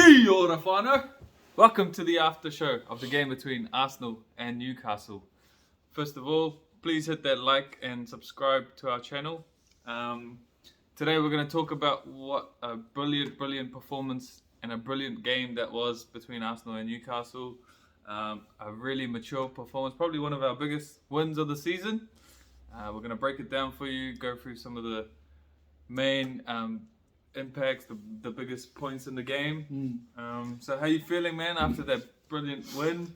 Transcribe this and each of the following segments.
Kia ora whānau. Welcome to the Aftershow of the game between Arsenal and Newcastle. First of all, please hit that like and subscribe to our channel. Today we're going to talk about what a brilliant performance and a brilliant game that was between Arsenal and Newcastle. A really mature performance, probably one of our biggest wins of the season. We're going to break it down for you, go through some of the main impacts, the biggest points in the game. So how you feeling, man, after that brilliant win?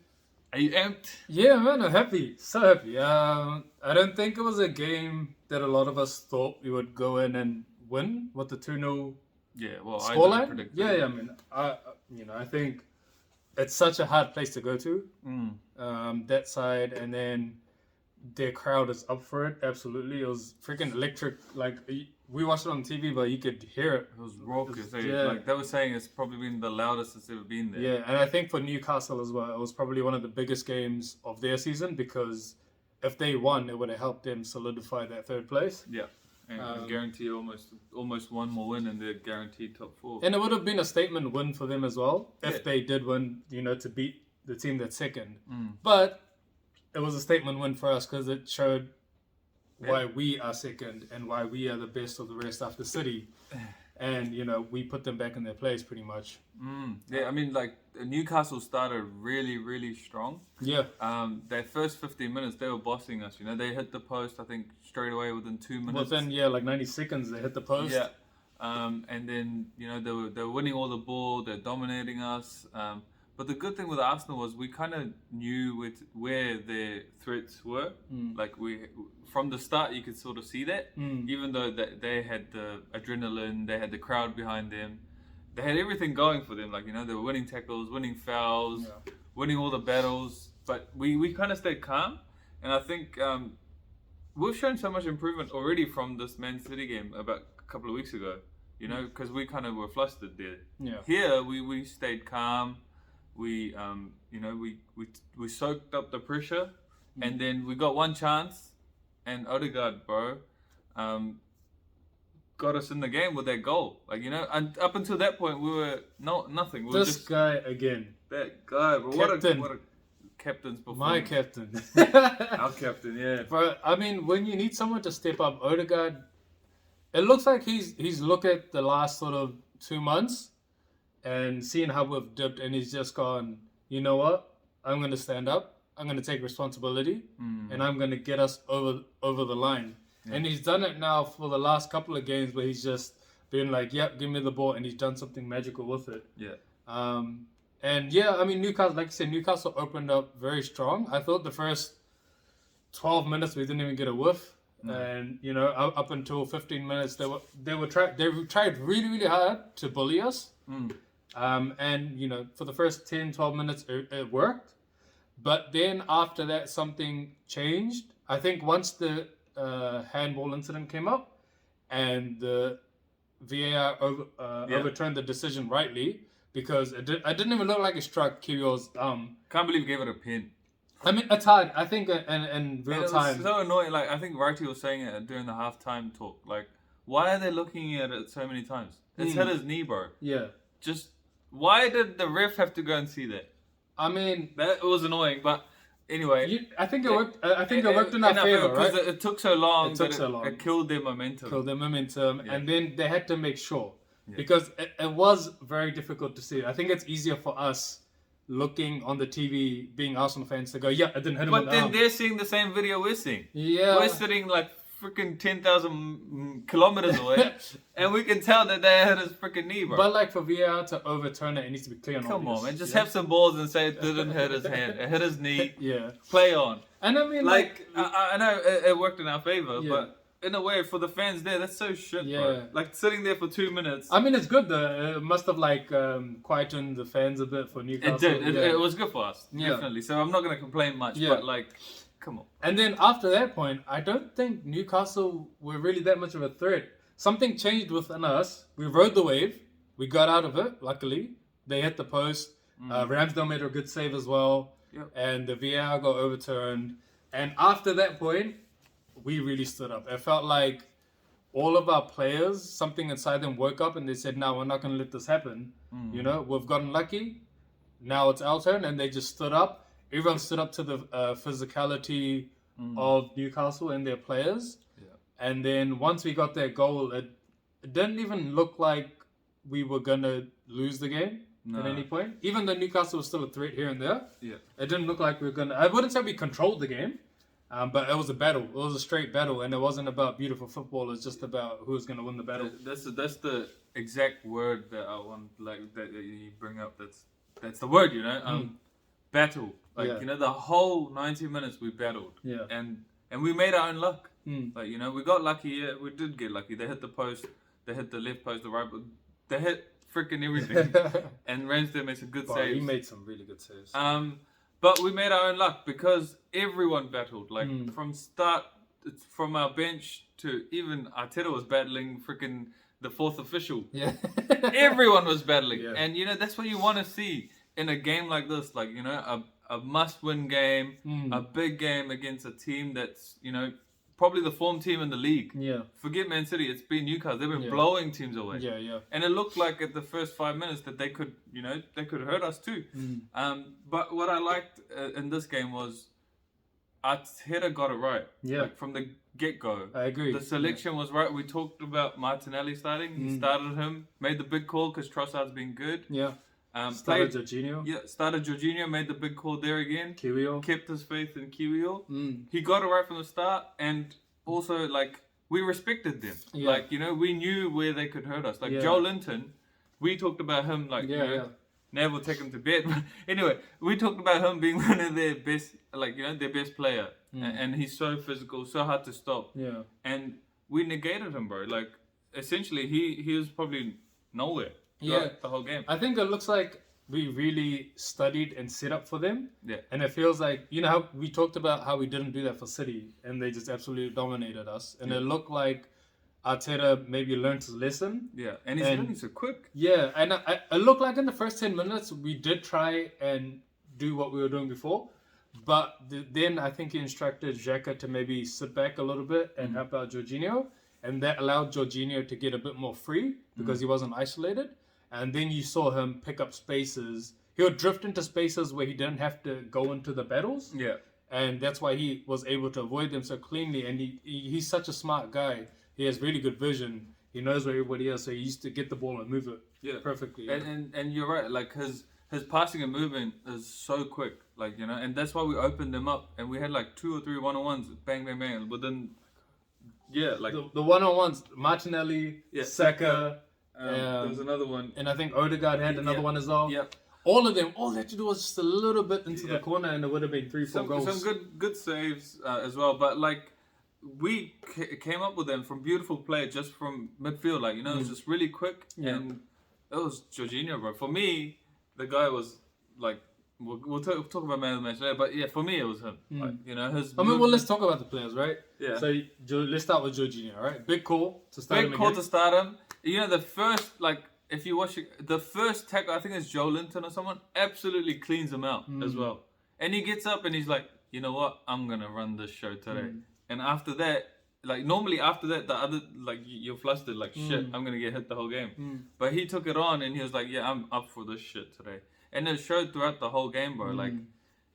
Are you amped? Yeah, man, I'm happy. So happy. I don't think it was a game that a lot of us thought we would go in and win with the 2-0 scoreline. Predicted. Yeah, I mean, I think it's such a hard place to go to, that side, and then their crowd is up for it. Absolutely. It was freaking electric. Like, we watched it on TV, but you could hear it. It was raucous. Yeah. Like they were saying, it's probably been the loudest it's ever been there. Yeah, and I think for Newcastle as well, it was probably one of the biggest games of their season, because if they won, it would have helped them solidify that third place. Yeah, and guarantee almost one more win and they're guaranteed top four. And it would have been a statement win for them as well if they did win, to beat the team that's second. But it was a statement win for us because it showed why we are second and why we are the best of the rest after City. And, we put them back in their place pretty much. Yeah, I mean, like, Newcastle started really strong. Yeah. Their first 15 minutes, they were bossing us. They hit the post, I think, straight away within 2 minutes. Within, like 90 seconds, they hit the post. Yeah. And then, they were winning all the ball. They're dominating us. But the good thing with Arsenal was we kind of knew where their threats were. Like, from the start, you could sort of see that. Even though they had the adrenaline, they had the crowd behind them. They had everything going for them. Like, they were winning tackles, winning fouls, winning all the battles. But we kind of stayed calm. And I think we've shown so much improvement already from this Man City game about a couple of weeks ago. Because we kind of were flustered there. Yeah. Here, we stayed calm. We soaked up the pressure, and then we got one chance, and Odegaard, bro, got us in the game with that goal. Like, and up until that point, we were nothing. We were just guy again. That guy, bro. Captain. What a captain's performance. My captain. Our captain, yeah. But I mean, when you need someone to step up, Odegaard, it looks like he's looked at the last sort of 2 months and seeing how we've dipped, and he's just gone, you know what? I'm going to stand up. I'm going to take responsibility, and I'm going to get us over the line. Yeah. And he's done it now for the last couple of games where he's just been like, yep, give me the ball, and he's done something magical with it. Yeah. And yeah, I mean, Newcastle, like you said, Newcastle opened up very strong. I thought the first 12 minutes we didn't even get a whiff. And up until 15 minutes, they tried really hard to bully us. And for the first 10-12 minutes it worked, but then after that something changed. I think once the handball incident came up and the VAR overturned the decision rightly, because it didn't even look like it struck Kyrgios's Can't believe he gave it a pin. I mean, it's hard. I think in real time. It was so annoying. Like, I think Righty was saying it during the halftime talk. Like, why are they looking at it so many times? It's hit his knee, bro. Yeah. Just, why did the ref have to go and see that? I mean, that was annoying. But anyway, I think it worked. I think it worked in our favor, right? Because it took so long. It killed their momentum. And then they had to make sure, because it was very difficult to see. I think it's easier for us looking on the TV, being Arsenal fans, to go, yeah, I didn't hit him. But then they're seeing the same video we're seeing. Yeah, we're sitting like freaking 10,000 kilometers away, and we can tell that they hit his freaking knee, bro. But like, for VAR to overturn it, it needs to be clear and Come obvious. on, man, just have some balls and say it didn't hit his hand, it hit his knee. Yeah, play on. And I mean, I know it worked in our favor, but in a way, for the fans there, that's so shit, bro. Like, sitting there for 2 minutes. I mean, it's good though. It must have quietened the fans a bit for Newcastle. It did. It was good for us, definitely. So I'm not going to complain much, but like, come on. And then after that point, I don't think Newcastle were really that much of a threat. Something changed within us. We rode the wave. We got out of it, luckily. They hit the post. Ramsdale made a good save as well. Yep. And the VAR got overturned. And after that point, we really stood up. It felt like all of our players, something inside them woke up and they said, "No, we're not going to let this happen. You know, we've gotten lucky. Now it's our turn," and they just stood up. Everyone stood up to the physicality of Newcastle and their players. Yeah. And then once we got that goal, it didn't even look like we were gonna lose the game at any point. Even though Newcastle was still a threat here and there, it didn't look like we were gonna. I wouldn't say we controlled the game. But it was a battle. It was a straight battle, and it wasn't about beautiful football. It's just about who's going to win the battle. That's the exact word that I want, like that you bring up. That's the word, you know. Battle. Like you know, the whole 90 minutes we battled. Yeah. And we made our own luck. Like you know, we got lucky. Yeah, we did get lucky. They hit the post. They hit the left post, the right post. They hit freaking everything. And Ramsdale made some good saves. He made some really good saves. But we made our own luck because everyone battled. Like from our bench to even Arteta was battling freaking the fourth official. Yeah. Everyone was battling. Yeah. And you know, that's what you want to see in a game like this. Like, you know, a must-win game, a big game against a team that's, you know, probably the form team in the league. Yeah. Forget Man City, it's been Newcastle. They've been blowing teams away. Yeah, yeah. And it looked like at the first 5 minutes that they could, you know, they could hurt us too. But what I liked in this game was Arteta got it right. Yeah. Like from the get-go. I agree. The selection was right. We talked about Martinelli starting. He started him, made the big call because Trossard's been good. Yeah. Started Jorginho. Yeah, started Jorginho, made the big call there again. Kiwior. Kept his faith in Kiwior. He got it right from the start, and also, like, we respected them. Yeah. Like, you know, we knew where they could hurt us. Like, Joe Linton, we talked about him, like, you know, Never take him to bed. But anyway, we talked about him being one of their best, like, you know, their best player. And he's so physical, so hard to stop. Yeah. And we negated him, bro. Like, essentially, he was probably nowhere. Yeah, the whole game. I think it looks like we really studied and set up for them. Yeah. And it feels like, you know, how we talked about how we didn't do that for City and they just absolutely dominated us. And it looked like Arteta maybe learned his lesson. Yeah, and he's learning so quick. Yeah, and it looked like in the first 10 minutes we did try and do what we were doing before. But then I think he instructed Xhaka to maybe sit back a little bit and help out Jorginho. And that allowed Jorginho to get a bit more free because he wasn't isolated. And then you saw him pick up spaces. He would drift into spaces where he didn't have to go into the battles. Yeah. And that's why he was able to avoid them so cleanly. And he's such a smart guy. He has really good vision. He knows where everybody is. So he used to get the ball and move it perfectly. Yeah. And you're right. Like his passing and movement is so quick. Like, you know, and that's why we opened them up. And we had like 2 or 3 one-on-ones. Bang, bang, bang. Within, like... The one-on-ones, Martinelli, Saka... there was another one. And I think Odegaard had another one as well. Yep. All of them, all they had to do was just a little bit into the corner and it would have been 3-4 goals. Some good saves as well. But like, we came up with them from beautiful play just from midfield. Like, you know, it was just really quick. Yeah. And it was Jorginho, bro. For me, the guy was like, we'll talk about man of the match later. But yeah, for me, it was him. Like, you know, let's talk about the players, right? Yeah. So let's start with Jorginho, right? Big call to start him. Big call to start him. You know, the first, like, if you watch it, the first tackle, I think it's Joe Linton or someone, absolutely cleans him out as well. And he gets up and he's like, you know what? I'm going to run this show today. And after that, like, normally after that, the other, like, you're flustered, like, shit, I'm going to get hit the whole game. But he took it on and he was like, yeah, I'm up for this shit today. And it showed throughout the whole game, bro. Like,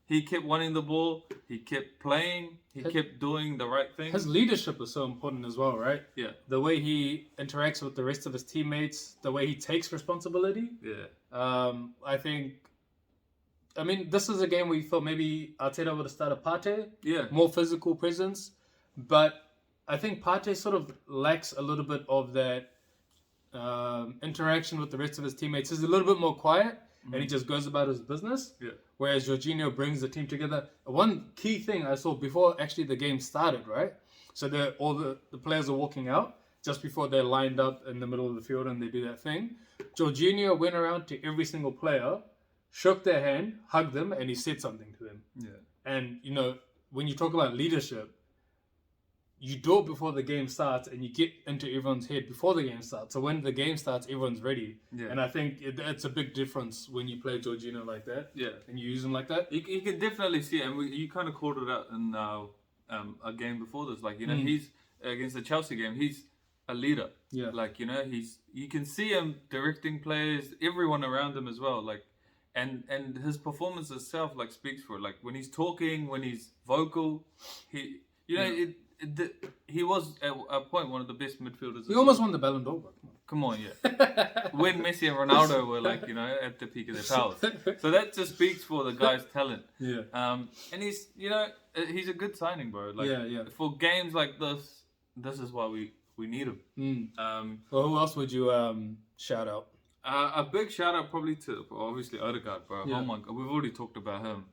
he kept wanting the ball. He kept playing. He kept doing the right thing. His leadership is so important as well, right? Yeah. The way he interacts with the rest of his teammates, the way he takes responsibility. Yeah. I mean, this is a game where you thought maybe Arteta would have started Partey. Yeah. More physical presence. But I think Partey sort of lacks a little bit of that interaction with the rest of his teammates. He's a little bit more quiet. And he just goes about his business. Yeah. Whereas Jorginho brings the team together. One key thing I saw before actually the game started, right? So all the players are walking out just before they're lined up in the middle of the field and they do that thing. Jorginho went around to every single player, shook their hand, hugged them, and he said something to them. Yeah. And, you know, when you talk about leadership, you do it before the game starts and you get into everyone's head before the game starts. So when the game starts, everyone's ready. Yeah. And I think it's a big difference when you play Jorginho like that. Yeah. And you use him like that. You can definitely see it. And you kind of called it out in a game before this. Like, you know, he's against the Chelsea game. He's a leader. Yeah. Like, you know, you can see him directing players, everyone around him as well. Like, and his performance itself like speaks for it. Like when he's talking, when he's vocal, he was at a point one of the best midfielders. He almost won the Ballon d'Or, bro. Come on, yeah. When Messi and Ronaldo were like, you know, at the peak of their powers. So that just speaks for the guy's talent. Yeah. And he's, you know, he's a good signing, bro. Like, Yeah. for games like this is why we need him. Well, who else would you shout out? A big shout out probably to obviously Odegaard, bro. Yeah. Oh my god, we've already talked about him.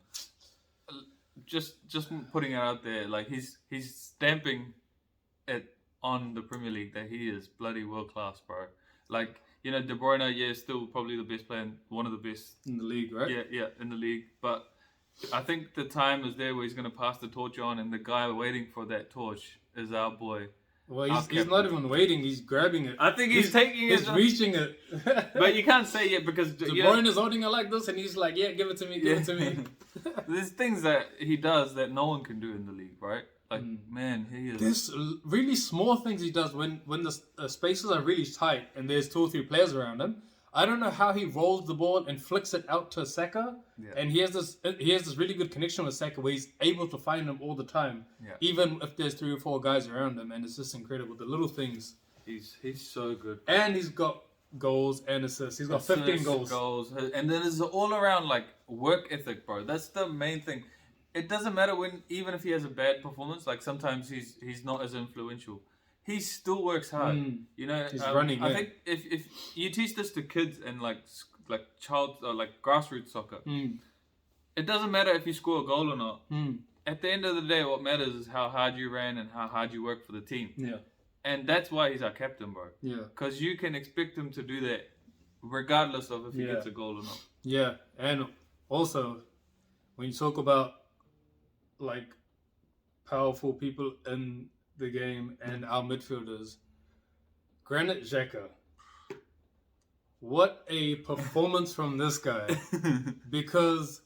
Just putting it out there, like he's stamping it on the Premier League that he is bloody world class, bro. Like, you know, De Bruyne, yeah, still probably the best player, one of the best In the league, right? Yeah, in the league. But I think the time is there where he's going to pass the torch on, and the guy waiting for that torch is our boy. Well, he's not even waiting. He's grabbing it. I think he's taking it. He's reaching it. But you can't say it because De Bruyne is holding it like this, and he's like, "Yeah, give it to me, give it to me." There's things that he does that no one can do in the league, right? Like, man, he is. There's really small things he does when the spaces are really tight and there's 2 or 3 players around him. I don't know how he rolls the ball and flicks it out to Saka, and he has this really good connection with Saka where he's able to find him all the time, even if there's 3 or 4 guys around him, and it's just incredible. The little things. He's so good, and he's got goals and assists. He's got 15 goals, and then there's all around like work ethic, bro. That's the main thing. It doesn't matter even if he has a bad performance. Like sometimes he's not as influential. He still works hard. You know, he's running. I think if you teach this to kids and like child or like grassroots soccer, it doesn't matter if you score a goal or not. At the end of the day, what matters is how hard you ran and how hard you worked for the team. Yeah. And that's why he's our captain, bro. Yeah. Because you can expect him to do that regardless of if he gets a goal or not. Yeah. And also, when you talk about like powerful people in the game and our midfielders, Granit Xhaka. What a performance from this guy. Because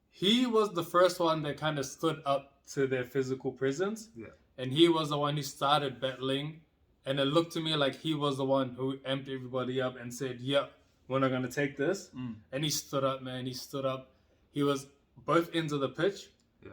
he was the first one that kind of stood up to their physical presence. Yeah. And he was the one who started battling. And it looked to me like he was the one who amped everybody up and said, yeah, we're not going to take this. And he stood up, man. He stood up. He was both ends of the pitch. Yeah.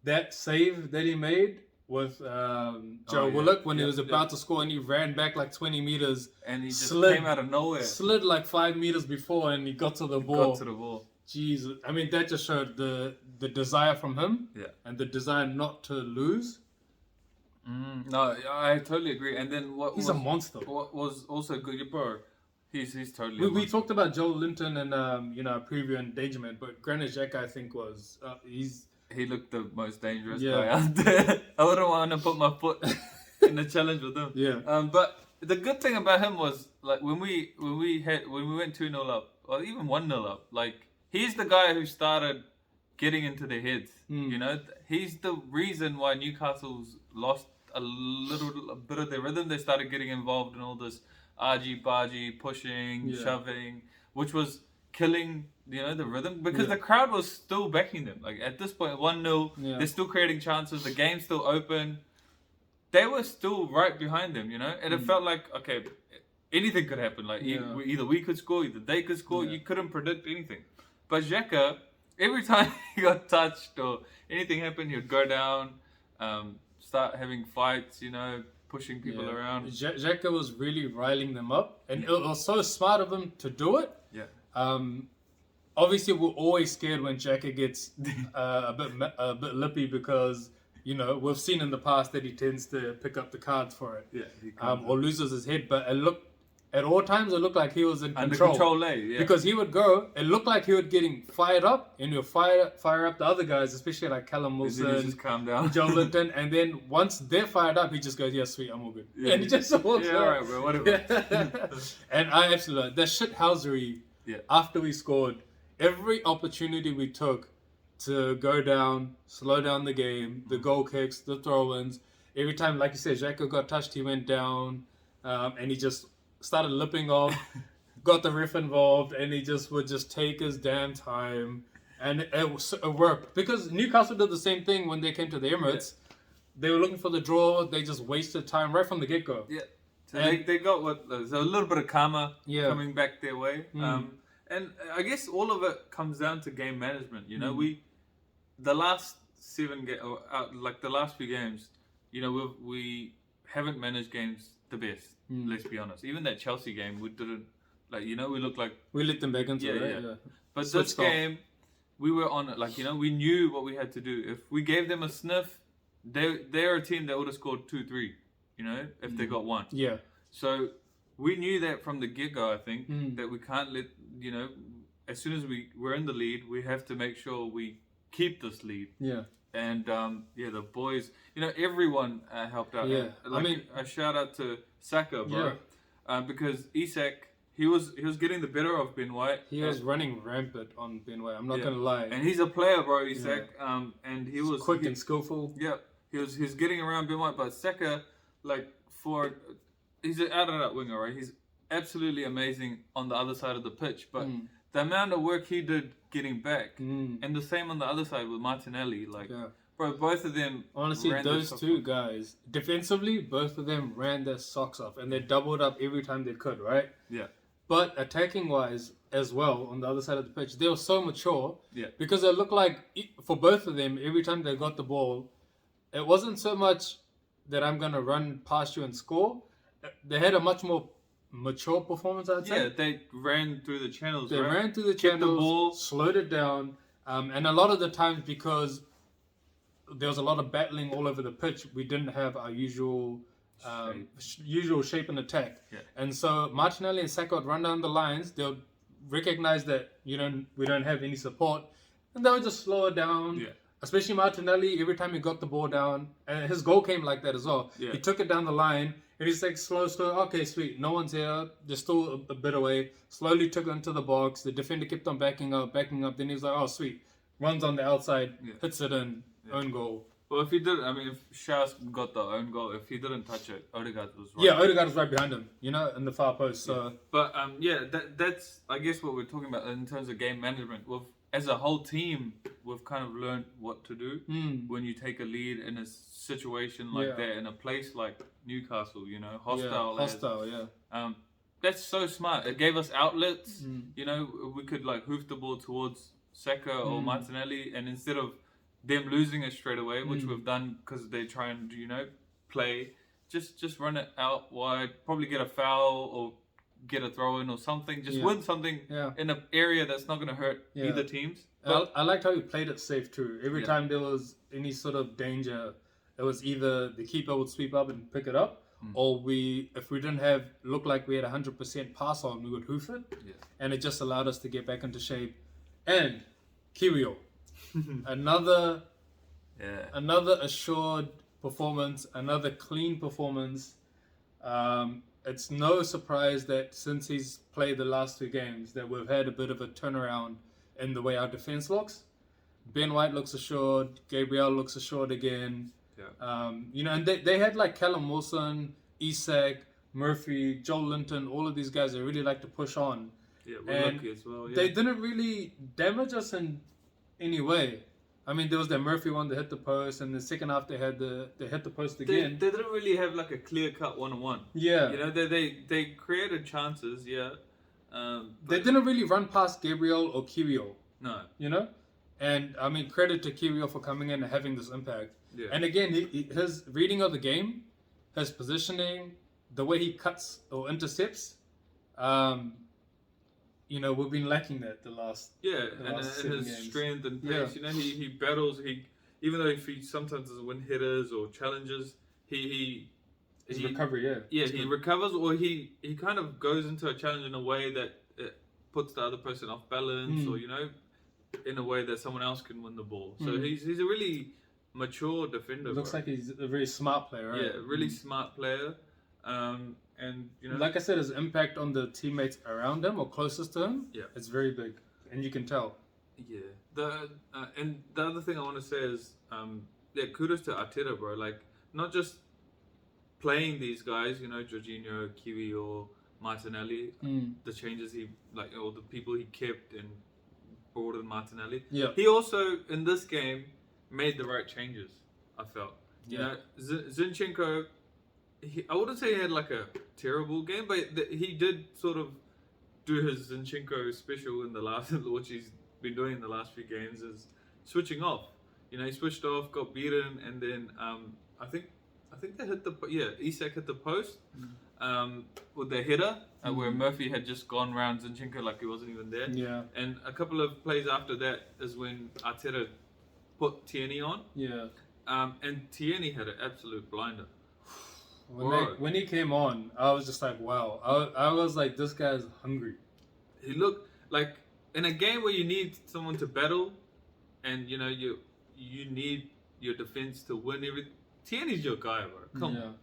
That save that he made with Joe Willock when he was about to score, and he ran back like 20 meters. And he just came out of nowhere. Slid like 5 meters before, and he got to the ball. Jesus. I mean, that just showed the desire from him and the desire not to lose. No, I totally agree. And then he's a monster. What was also good, bro? He's totally. We talked about Joel Linton and preview endangerment, but Granit Xhaka I think was he looked the most dangerous guy out there. I wouldn't want to put my foot in the challenge with him. Yeah. But the good thing about him was like when we went 2-0 up or even 1-0 up, like he's the guy who started getting into their heads. You know, he's the reason why Newcastle's lost a bit of their rhythm. They started getting involved in all this argy-bargy, pushing, shoving, which was killing, the rhythm because the crowd was still backing them. Like at this point, 1-0, they're still creating chances. The game's still open. They were still right behind them, and it felt like, okay, anything could happen. Like either we could score, either they could score. You couldn't predict anything. But Xhaka, every time he got touched or anything happened, he'd go down, start having fights, pushing people around. Xhaka was really riling them up, and it was so smart of him to do it. Yeah. Obviously, we're always scared when Xhaka gets a bit lippy because we've seen in the past that he tends to pick up the cards for it. Yeah. Or loses his head, but at all times, it looked like he was in control. Because he would go, it looked like he was getting fired up, and he'll fire up the other guys, especially like Callum Wilson, just calm down. Joe Linton, and then once they're fired up, he just goes, yeah, sweet, I'm all good. Yeah, and he just walks out. Alright, bro, whatever. And I absolutely love that shithousery after we scored. Every opportunity we took to go down, slow down the game, the goal kicks, the throw-ins, every time, like you said, Xhaka got touched, he went down, and he just started lipping off, got the ref involved, and he would take his damn time, and it worked because Newcastle did the same thing when they came to the Emirates. They were looking for the draw. They just wasted time right from the get-go. Yeah, So they got what there's a little bit of karma Yeah. coming back their way. And I guess all of it comes down to game management. You know, the last the last few games, you know, we haven't managed games the best. Let's be honest. Even that Chelsea game, we didn't we looked like we let them back into it. Right? Yeah. But this game, we were on it. Like, you know, we knew what we had to do. If we gave them a sniff, they're a team that would have scored 2-3. You know, if they got one. Yeah. So we knew that from the get-go, I think, that we can't let, you know, as soon as we're in the lead, we have to make sure we keep this lead. Yeah. And, the boys, you know, everyone helped out. Yeah. Like, I mean, a shout out to Saka, bro. Yeah. Because Isak, he was getting the better of Ben White. He was running rampant on Ben White. I'm not going to lie. And he's a player, bro, Isak. And he was quick and skillful. Yeah. He was getting around Ben White, but Saka, he's an out-and-out winger, right? He's absolutely amazing on the other side of the pitch, but the amount of work he did getting back, and the same on the other side with Martinelli, bro, both of them. Honestly, those two guys defensively, both of them ran their socks off, and they doubled up every time they could, right? Yeah. But attacking wise as well, on the other side of the pitch, they were so mature. Yeah. Because it looked like for both of them, every time they got the ball, it wasn't so much that I'm gonna run past you and score. They had a much more mature performance, I'd say. Yeah, they ran through the channels. They ran through the channels, the ball, slowed it down, and a lot of the times because there was a lot of battling all over the pitch, we didn't have our usual shape and attack. Yeah. And so Martinelli and Saka would run down the lines. They'll recognize that we don't have any support, and they would just slow it down. Yeah. Especially Martinelli, every time he got the ball down, and his goal came like that as well. Yeah. He took it down the line, and he's like, slow, okay, sweet, no one's here, they're still a bit away, slowly took it into the box, the defender kept on backing up, then he was like, oh, sweet, runs on the outside, hits it in, own goal. Well, if he did, if Shaz got the own goal, if he didn't touch it, Odegaard was right. Yeah, Odegaard was right behind him, in the far post, so... Yeah. But, that's, I guess, what we're talking about in terms of game management. As a whole team, we've kind of learned what to do when you take a lead in a situation like that, in a place like Newcastle, hostile. That's so smart. It gave us outlets. You know, we could hoof the ball towards Saka or Martinelli, and instead of them losing it straight away, which we've done because they try and play, just run it out wide, probably get a foul or get a throw in or something, just win something in an area that's not going to hurt either teams. I liked how he played it safe too. Every time there was any sort of danger, it was either the keeper would sweep up and pick it up, or if we didn't look like we had 100% pass on, we would hoof it, and it just allowed us to get back into shape. And Kiwior, another assured performance, another clean performance. It's no surprise that since he's played the last two games that we've had a bit of a turnaround in the way our defense looks. Ben White looks assured. Gabriel looks assured again. Yeah. And they had Callum Wilson, Isak, Murphy, Joel Linton, all of these guys that really like to push on. Yeah, we're lucky as well. Yeah. They didn't really damage us in any way. There was that Murphy one that hit the post, and the second half they hit the post again. They didn't really have a clear-cut one-on-one. Yeah. They created chances, they didn't really run past Gabriel or Kiwior. No. And credit to Kiwior for coming in and having this impact. Yeah. And again, his reading of the game, his positioning, the way he cuts or intercepts, we've been lacking that the last his strength and pace. Yeah. He battles. Even though he sometimes doesn't win headers or challenges, his recovery. He recovers, or he kind of goes into a challenge in a way that it puts the other person off balance, or in a way that someone else can win the ball. So he's a really mature defender. Looks like he's a very smart player, right? Yeah, really smart player. And like I said, his impact on the teammates around him or closest to him, it's very big, and you can tell. Yeah. And the other thing I want to say is, kudos to Arteta, bro. Not just playing these guys, Jorginho, Kiwior, Martinelli, the changes or the people he kept and brought in Martinelli. Yeah. He also in this game made the right changes. I felt. Zinchenko I wouldn't say he had like a terrible game, but he did sort of do his Zinchenko special in the last, which he's been doing in the last few games, is switching off. You know, he switched off, got beaten, and then I think they hit Isak hit the post with the header where Murphy had just gone round Zinchenko like he wasn't even there. Yeah. And a couple of plays after that is when Arteta put Tierney on. Yeah. And Tierney had an absolute blinder. When he came on, I was just like, wow. I was like, this guy's hungry. He looked like in a game where you need someone to battle, and you know you need your defense to win everything. Tierney's your guy, bro. Come on.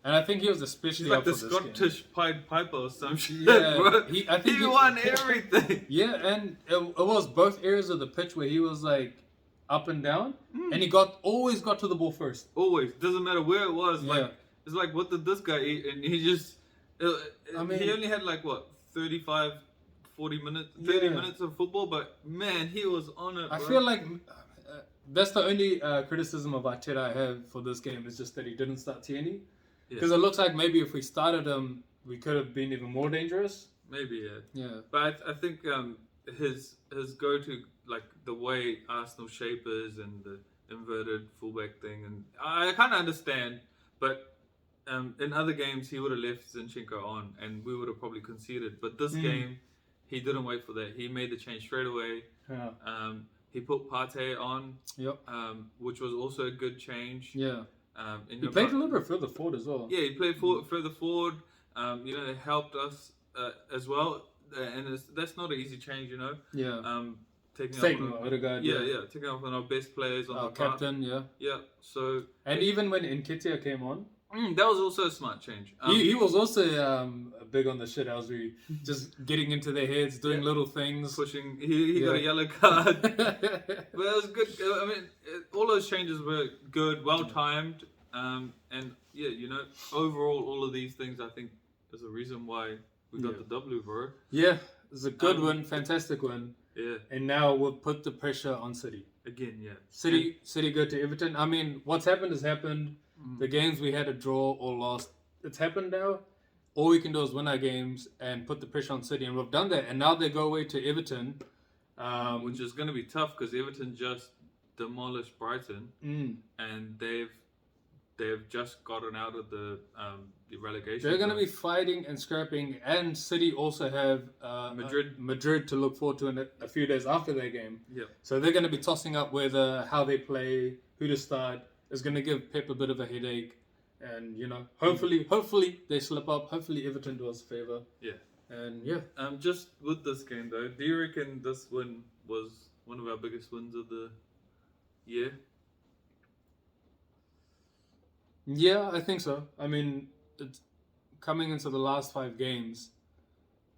And I think he was especially He's like up the for this Scottish Pied Piper or some shit, Yeah, bro. I think he won everything. Yeah, and it was both areas of the pitch where he was like up and down, and he always got to the ball first. Always. Doesn't matter where it was. Yeah. Like it's like, what did this guy eat? And he just, he only had like what 35, 40 minutes, 30 minutes of football, but man, he was on it. I bro. feel like that's the only criticism of Arteta I have for this game is just that he didn't start Tierney. Because it looks like maybe if we started him, we could have been even more dangerous. Maybe, yeah. Yeah. But I think his go-to, like the way Arsenal shape is and the inverted fullback thing, and I kind of understand, but in other games he would have left Zinchenko on, and we would have probably conceded. But this game, he didn't wait for that. He made the change straight away. Yeah. He put Partey on, Yep. which was also a good change. Yeah. He played a little bit further forward as well. Yeah, he played further forward. You know, it helped us as well, and that's not an easy change. You know. Yeah. Taking off Odegaard. taking off one of our best players on Our the park. captain. Yeah. Yeah. So. And even when Nketiah came on, that was also a smart change. he was also big on the shit house, just getting into their heads, doing little things. Pushing. He got a yellow card. But it was good. I mean, all those changes were good, well timed, and yeah, you know, overall, all of these things I think is a reason why we got the W, bro. Yeah, it's a good win, fantastic win. Yeah. And now we'll put the pressure on City. Again, yeah. City go to Everton. I mean, what's happened has happened. The games we had a draw or lost, it's happened now. All we can do is win our games and put the pressure on City, and we've done that. And now they go away to Everton, which is going to be tough because Everton just demolished Brighton, and they've just gotten out of the relegation. They're going to be fighting and scrapping, and City also have Madrid to look forward to in a few days after their game. Yeah. So they're going to be tossing up whether how they play, who to start. Is going to give Pep a bit of a headache, and you know, hopefully they slip up. Hopefully Everton do us a favor. Yeah. And yeah. Just with this game though, do you reckon this win was one of our biggest wins of the year? Yeah, I think so. I mean, it's coming into the last 5 games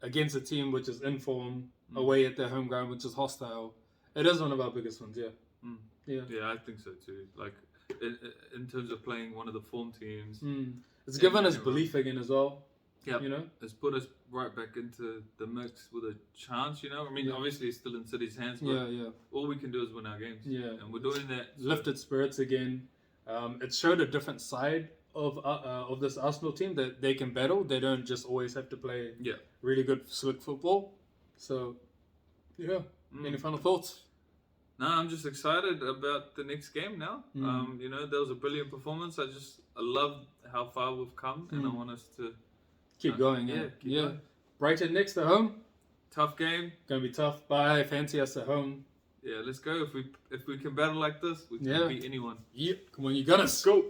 against a team which is in form, away at their home ground, which is hostile. It is one of our biggest ones. Yeah. Yeah, I think so too. Like. In terms of playing one of the form teams, it's given us belief again as well. Yeah, you know, it's put us right back into the mix with a chance. You know, I mean, obviously it's still in City's hands, but all we can do is win our games. Yeah, and we're doing that. Lifted spirits again. It showed a different side of this Arsenal team that they can battle. They don't just always have to play really good slick football. So, yeah. Any final thoughts? No, I'm just excited about the next game now. You know, that was a brilliant performance. I love how far we've come, and I want us to keep going. Keep going. Brighton next at home. Tough game. Gonna be tough, but I fancy us at home. Yeah, let's go. If we can battle like this, we can beat anyone. Yeah, come on, you got us. Go.